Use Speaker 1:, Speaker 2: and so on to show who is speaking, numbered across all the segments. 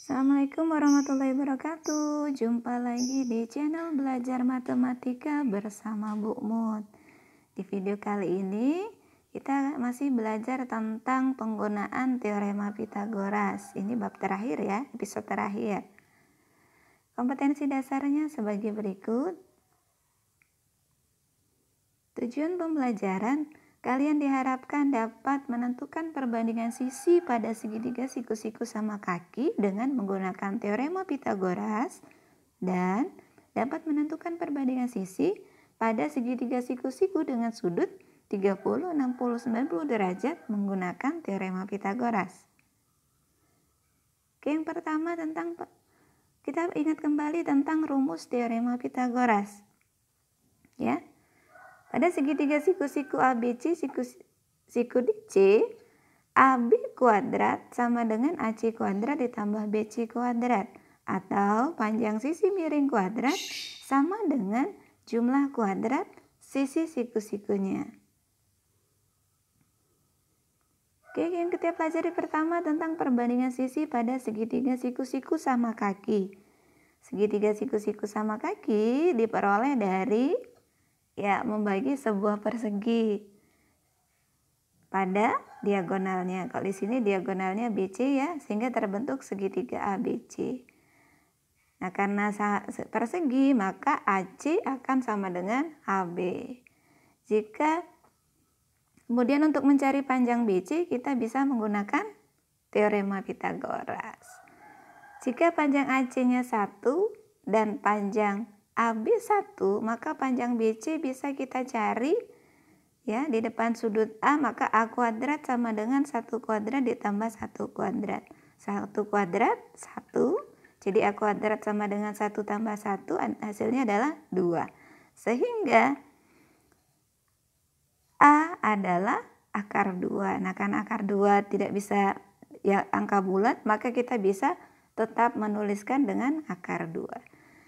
Speaker 1: Assalamualaikum warahmatullahi wabarakatuh. Jumpa lagi di channel Belajar Matematika bersama Bu Mut. Di video kali ini kita masih belajar tentang penggunaan teorema Pitagoras. Ini bab terakhir ya, episode terakhir. Kompetensi dasarnya sebagai berikut. Tujuan pembelajaran, kalian diharapkan dapat menentukan perbandingan sisi pada segitiga siku-siku sama kaki dengan menggunakan teorema Pitagoras dan dapat menentukan perbandingan sisi pada segitiga siku-siku dengan sudut 30, 60, 90 derajat menggunakan teorema Pitagoras. Oke, yang pertama kita ingat kembali tentang rumus teorema Pitagoras. Ya. Pada segitiga siku-siku ABC, siku DC, AB kuadrat sama dengan AC kuadrat ditambah BC kuadrat. Atau panjang sisi miring kuadrat sama dengan jumlah kuadrat sisi siku-sikunya. Oke, yang kita pelajari pertama tentang perbandingan sisi pada segitiga siku-siku sama kaki. Segitiga siku-siku sama kaki diperoleh dari membagi sebuah persegi pada diagonalnya. Kalau di sini diagonalnya BC ya, sehingga terbentuk segitiga ABC. Nah, karena persegi maka AC akan sama dengan AB. Kemudian untuk mencari panjang BC kita bisa menggunakan teorema Pitagoras. Jika panjang AC-nya 1 dan panjang AB 1, maka panjang BC bisa kita cari ya di depan sudut A, maka A kuadrat sama dengan 1 kuadrat ditambah 1 kuadrat. 1 kuadrat 1, jadi A kuadrat sama dengan 1 tambah 1, hasilnya adalah 2. Sehingga A adalah akar 2. Nah, karena akar 2 tidak bisa ya angka bulat, maka kita bisa tetap menuliskan dengan akar 2.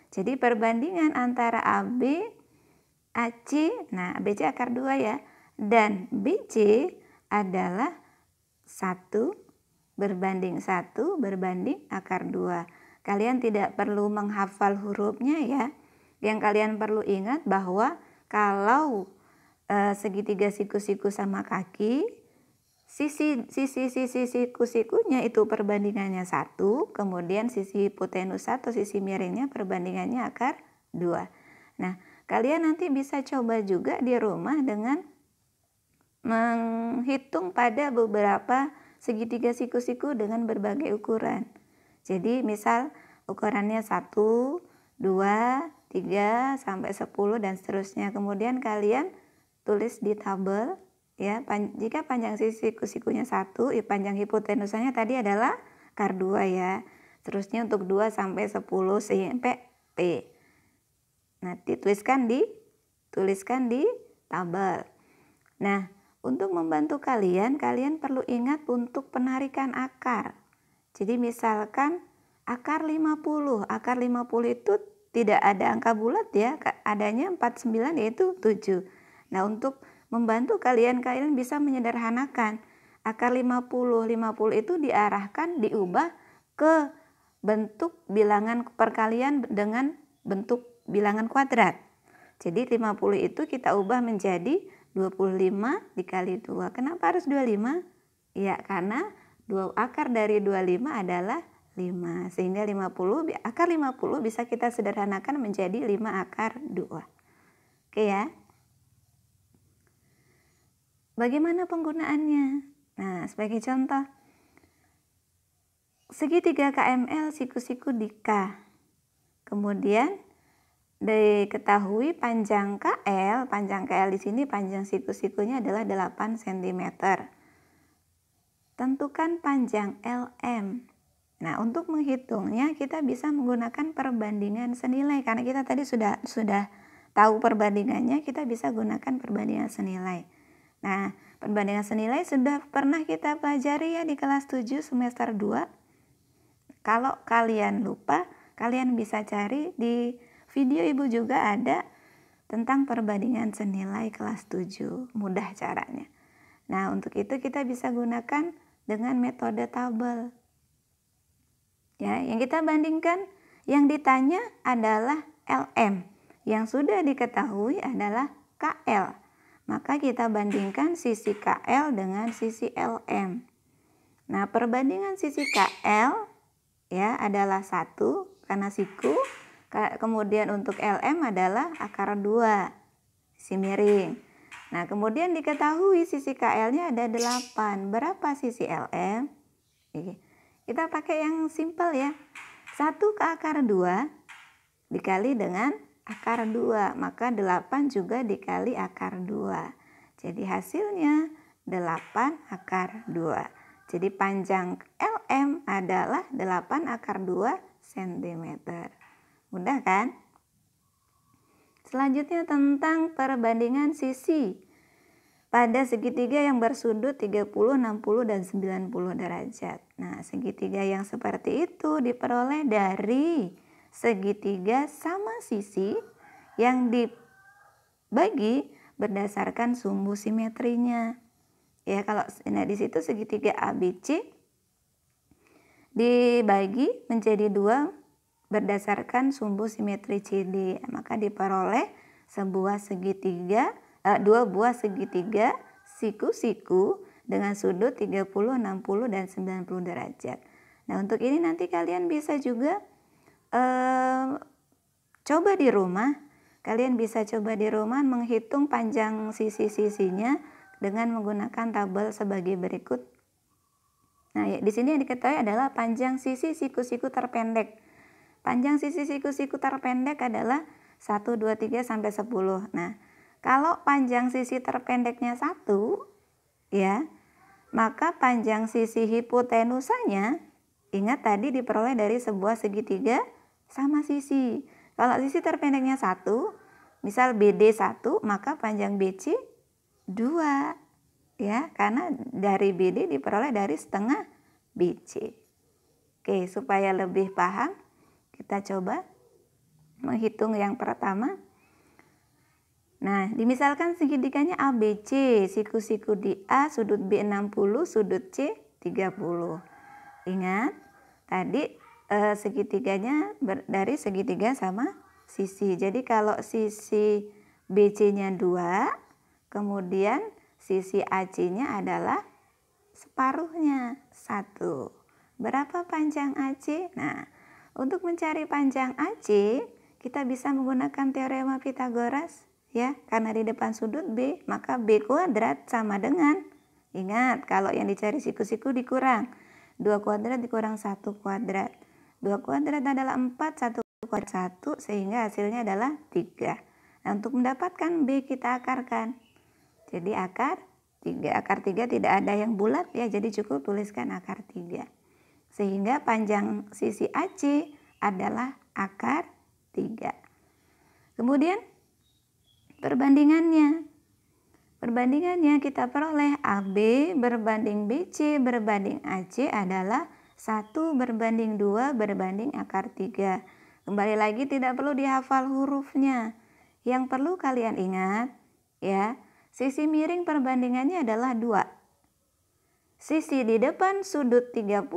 Speaker 1: Jadi perbandingan antara AB, AC, nah BC akar 2 ya, dan BC adalah 1 berbanding 1 berbanding akar 2. Kalian tidak perlu menghafal hurufnya ya. Yang kalian perlu ingat bahwa kalau segitiga siku-siku sama kaki, sisi siku-sikunya itu perbandingannya 1, kemudian sisi hipotenus atau sisi miringnya perbandingannya akar 2. Nah, kalian nanti bisa coba juga di rumah dengan menghitung pada beberapa segitiga siku-siku dengan berbagai ukuran. Jadi misal ukurannya 1, 2, 3, sampai 10 dan seterusnya. Kemudian kalian tulis di tabel. Ya, jika panjang sisi siku-sikunya 1, panjang hipotenusanya tadi adalah akar 2 ya. Terusnya untuk 2 sampai 10 sampai P. Nah, tuliskan di tabel. Nah, untuk membantu kalian perlu ingat untuk penarikan akar. Jadi misalkan akar 50. Akar 50 itu tidak ada angka bulat ya, adanya 49 yaitu 7. Nah, untuk membantu kalian bisa menyederhanakan akar 50 itu diubah ke bentuk bilangan perkalian dengan bentuk bilangan kuadrat. Jadi 50 itu kita ubah menjadi 25 dikali 2. Kenapa harus 25? Ya, karena akar dari 25 adalah 5. Sehingga akar 50 bisa kita sederhanakan menjadi 5 akar 2. Oke ya. Bagaimana penggunaannya? Nah, sebagai contoh, segitiga KML siku-siku di K. Kemudian diketahui panjang KL di sini panjang siku-sikunya adalah 8 cm. Tentukan panjang LM. Nah, untuk menghitungnya kita bisa menggunakan perbandingan senilai karena kita tadi sudah tahu perbandingannya, kita bisa gunakan perbandingan senilai. Nah, perbandingan senilai sudah pernah kita pelajari ya di kelas 7 semester 2. Kalau kalian lupa, kalian bisa cari di video ibu juga ada tentang perbandingan senilai kelas 7. Mudah caranya. Nah, untuk itu kita bisa gunakan dengan metode tabel. Ya, yang kita bandingkan, yang ditanya adalah LM. Yang sudah diketahui adalah KL. Maka kita bandingkan sisi KL dengan sisi LM. Nah, perbandingan sisi KL ya adalah 1 karena siku. Kemudian untuk LM adalah akar 2, sisi miring. Nah, kemudian diketahui sisi KL-nya ada 8. Berapa sisi LM? Kita pakai yang simpel ya. 1 ke akar 2 dikali dengan akar 2. Maka 8 juga dikali akar 2. Jadi hasilnya 8 akar 2. Jadi panjang LM adalah 8 akar 2 cm. Mudah kan? Selanjutnya tentang perbandingan sisi pada segitiga yang bersudut 30, 60, dan 90 derajat. Nah, segitiga yang seperti itu diperoleh dari segitiga sama sisi yang dibagi berdasarkan sumbu simetrinya. Ya, kalau di situ segitiga ABC dibagi menjadi 2 berdasarkan sumbu simetri CD. Maka diperoleh sebuah segitiga 2 buah segitiga siku-siku dengan sudut 30, 60, dan 90 derajat. Nah, untuk ini nanti kalian bisa juga coba di rumah. Kalian bisa coba di rumah menghitung panjang sisi-sisinya dengan menggunakan tabel sebagai berikut. Nah, di sini yang diketahui adalah panjang sisi siku-siku terpendek. Panjang sisi siku-siku terpendek adalah 1, 2, 3 sampai 10. Nah, kalau panjang sisi terpendeknya 1, ya, maka panjang sisi hipotenusanya, ingat tadi diperoleh dari sebuah segitiga sama sisi. Kalau sisi terpendeknya 1, misal BD 1, maka panjang BC 2. Ya, karena dari BD diperoleh dari setengah BC. Oke, supaya lebih paham, kita coba menghitung yang pertama. Nah, dimisalkan segitiganya ABC, siku-siku di A, sudut B 60, sudut C 30. Ingat, tadi segitiganya dari segitiga sama sisi. Jadi kalau sisi BC-nya 2, kemudian sisi AC-nya adalah separuhnya 1. Berapa panjang AC? Nah, untuk mencari panjang AC, kita bisa menggunakan teorema Pythagoras. Ya, karena di depan sudut B, maka B kuadrat sama dengan, ingat kalau yang dicari siku-siku dikurang, 2 kuadrat dikurang 1 kuadrat. 2 kuadrat adalah 4, 1 kuadrat 1, sehingga hasilnya adalah 3. Nah, untuk mendapatkan B kita akarkan. Jadi akar 3. Akar 3 tidak ada yang bulat ya, jadi cukup tuliskan akar 3. Sehingga panjang sisi AC adalah akar 3. Kemudian Perbandingannya kita peroleh AB berbanding BC berbanding AC adalah 1 berbanding 2 berbanding akar 3. Kembali lagi tidak perlu dihafal hurufnya. Yang perlu kalian ingat ya, sisi miring perbandingannya adalah 2. Sisi di depan sudut 30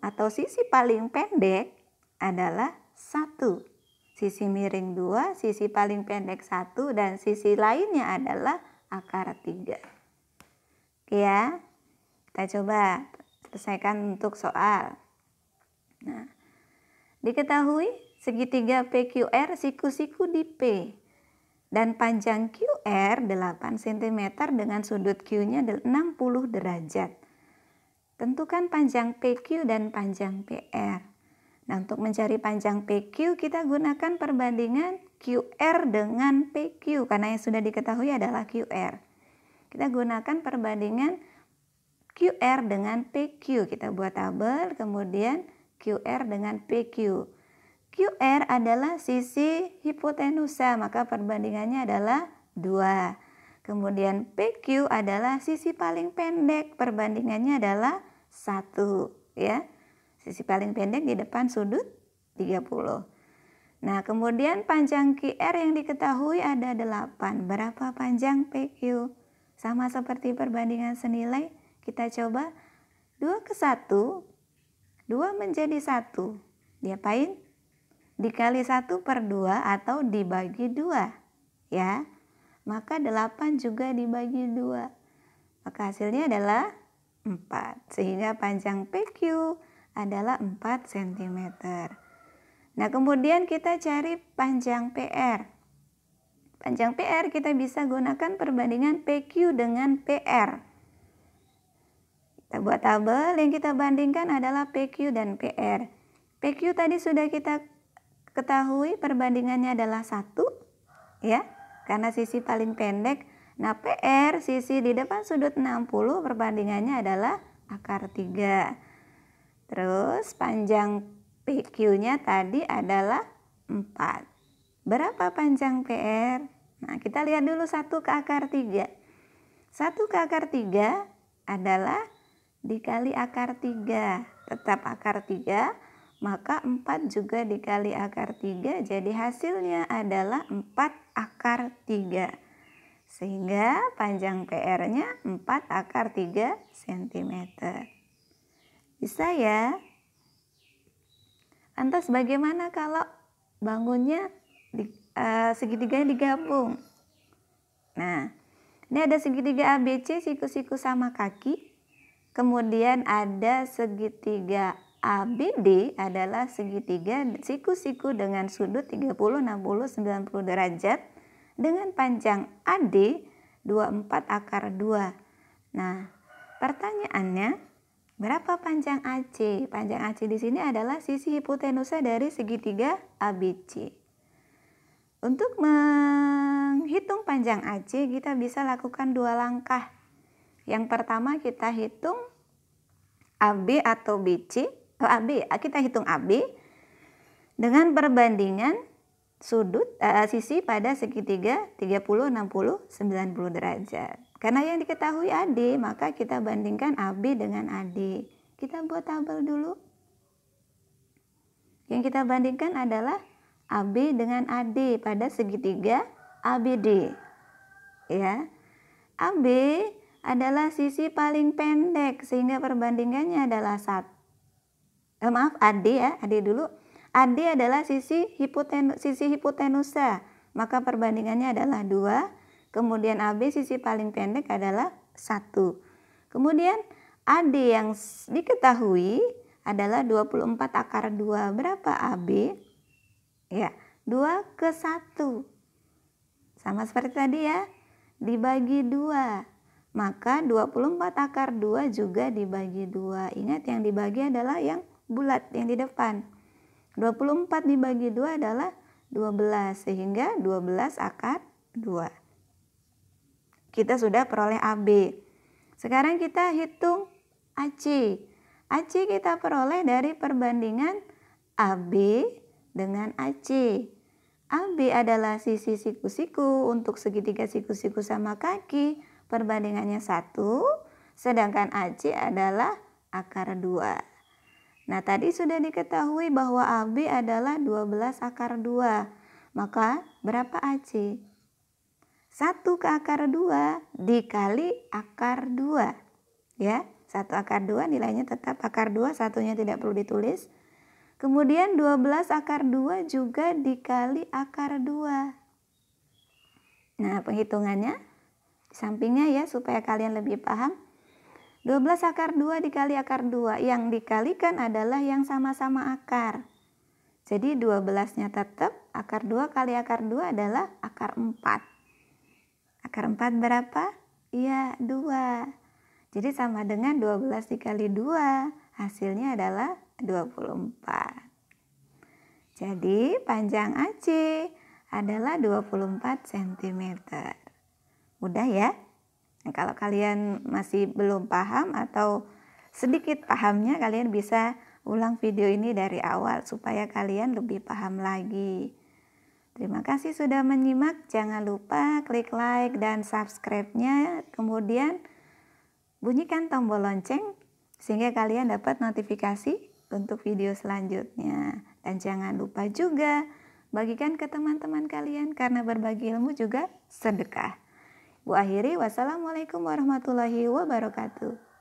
Speaker 1: atau sisi paling pendek adalah 1. Sisi miring 2, sisi paling pendek 1, dan sisi lainnya adalah akar 3. Oke ya, kita coba selesaikan untuk soal. Nah, diketahui segitiga PQR siku-siku di P dan panjang QR 8 cm dengan sudut Q-nya 60 derajat. Tentukan panjang PQ dan panjang PR. Nah, untuk mencari panjang PQ kita gunakan perbandingan QR dengan PQ karena yang sudah diketahui adalah QR. Kita gunakan perbandingan QR dengan PQ. Kita buat tabel, kemudian QR dengan PQ. QR adalah sisi hipotenusa, maka perbandingannya adalah 2. Kemudian PQ adalah sisi paling pendek, perbandingannya adalah 1, ya. Sisi paling pendek di depan sudut 30. Nah, kemudian panjang QR yang diketahui ada 8. Berapa panjang PQ? Sama seperti perbandingan senilai, kita coba 2 ke 1, 2 menjadi 1. Diapain? Dikali 1/2 atau dibagi 2 ya. Maka 8 juga dibagi 2. Maka hasilnya adalah 4. Sehingga panjang PQ adalah 4 cm. Nah, kemudian kita cari panjang PR. Panjang PR kita bisa gunakan perbandingan PQ dengan PR. Kita buat tabel, yang kita bandingkan adalah PQ dan PR. PQ tadi sudah kita ketahui perbandingannya adalah 1 ya, karena sisi paling pendek. Nah, PR sisi di depan sudut 60 perbandingannya adalah akar 3. Terus panjang PQ-nya tadi adalah 4. Berapa panjang PR? Nah, kita lihat dulu 1 ke akar 3. 1 ke akar 3 adalah dikali akar 3. Tetap akar 3, maka 4 juga dikali akar 3. Jadi hasilnya adalah 4 akar 3. Sehingga panjang PR-nya 4 akar 3 cm. Bisa ya? Lantas bagaimana kalau bangunnya segitiganya digabung? Nah, ini ada segitiga ABC, siku-siku sama kaki. Kemudian ada segitiga ABD adalah segitiga siku-siku dengan sudut 30, 60, 90 derajat dengan panjang AD 24 akar 2. Nah, pertanyaannya, berapa panjang AC? Panjang AC di sini adalah sisi hipotenusa dari segitiga ABC. Untuk menghitung panjang AC, kita bisa lakukan 2 langkah. Yang pertama kita hitung AB atau BC. Kita hitung AB dengan perbandingan sudut sisi pada segitiga 30, 60, 90 derajat. Karena yang diketahui AD, maka kita bandingkan AB dengan AD. Kita buat tabel dulu. Yang kita bandingkan adalah AB dengan AD pada segitiga ABD. Ya. AB adalah sisi paling pendek sehingga perbandingannya adalah AD ya, AD dulu. AD adalah sisi hipotenusa, maka perbandingannya adalah 2. Kemudian AB sisi paling pendek adalah 1. Kemudian AD yang diketahui adalah 24 akar 2. Berapa AB? Ya, 2 ke 1. Sama seperti tadi ya, dibagi 2. Maka 24 akar 2 juga dibagi 2. Ingat, yang dibagi adalah yang bulat, yang di depan. 24 dibagi 2 adalah 12, sehingga 12 akar 2. Kita sudah peroleh AB. Sekarang kita hitung AC. AC kita peroleh dari perbandingan AB dengan AC. AB adalah sisi siku-siku untuk segitiga siku-siku sama kaki, perbandingannya 1, sedangkan AC adalah akar 2. Nah, tadi sudah diketahui bahwa AB adalah 12 akar 2. Maka berapa AC? 1 ke akar 2 dikali akar 2. Ya, 1 akar 2 nilainya tetap akar 2, satunya tidak perlu ditulis. Kemudian 12 akar 2 juga dikali akar 2. Nah, penghitungannya di sampingnya ya supaya kalian lebih paham. 12 akar 2 dikali akar 2. Yang dikalikan adalah yang sama-sama akar. Jadi 12-nya tetap, akar 2 kali akar 2 adalah akar 4. Akar 4 berapa? Iya, 2. Jadi sama dengan 12 dikali 2. Hasilnya adalah 24. Jadi panjang AC adalah 24 cm. Mudah ya? Nah, kalau kalian masih belum paham atau sedikit pahamnya, kalian bisa ulang video ini dari awal supaya kalian lebih paham lagi. Terima kasih sudah menyimak. Jangan lupa klik like dan subscribe-nya. Kemudian bunyikan tombol lonceng sehingga kalian dapat notifikasi untuk video selanjutnya. Dan jangan lupa juga bagikan ke teman-teman kalian karena berbagi ilmu juga sedekah. Bu akhiri, wassalamualaikum warahmatullahi wabarakatuh.